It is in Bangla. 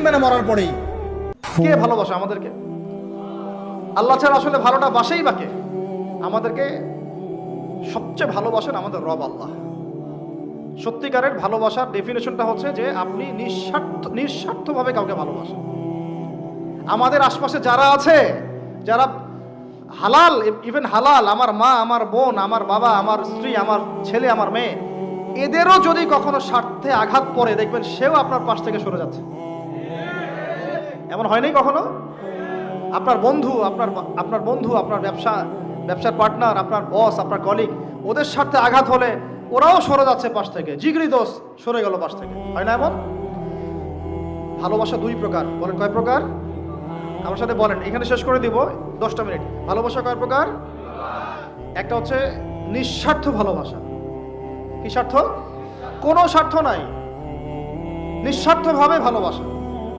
মানে মরার পরেই কে ভালোবাসে আমাদেরকে? আল্লাহ ছাড়া আসলে ভালোটা বাসেই বাকে। আমাদেরকে সবচেয়ে ভালোবাসেন আমাদের রব আল্লাহ। সত্যিকারের ভালোবাসার ডেফিনেশনটা হচ্ছে যে আপনি নিঃস্বার্থভাবে কাউকে ভালোবাসেন। আমাদের আশপাশে যারা আছে, যারা হালাল, ইভেন হালাল, আমার মা, আমার বোন, আমার বাবা, আমার স্ত্রী, আমার ছেলে, আমার মেয়ে, এদেরও যদি কখনো স্বার্থে আঘাত পড়ে, দেখবেন সেও আপনার পাশ থেকে সরে যাচ্ছে। এমন হয় নাই কখনো? আপনার বন্ধু, আপনার ব্যবসার পার্টনার, আপনার বস, আপনার কলিগ, ওদের স্বার্থে আঘাত হলে ওরাও সরে যাচ্ছে পাশ থেকে। জিগরি দোষ সরে গেল পাশ থেকে, হয় না এমন? ভালোবাসা দুই প্রকার। বলেন কয় প্রকার? আমার সাথে বলেন, এখানে শেষ করে দিব 10টা মিনিট। ভালোবাসা কয় প্রকার? একটা হচ্ছে নিঃস্বার্থ ভালোবাসা। কি স্বার্থ? কোনো স্বার্থ নাই, নিঃস্বার্থভাবে ভালোবাসা।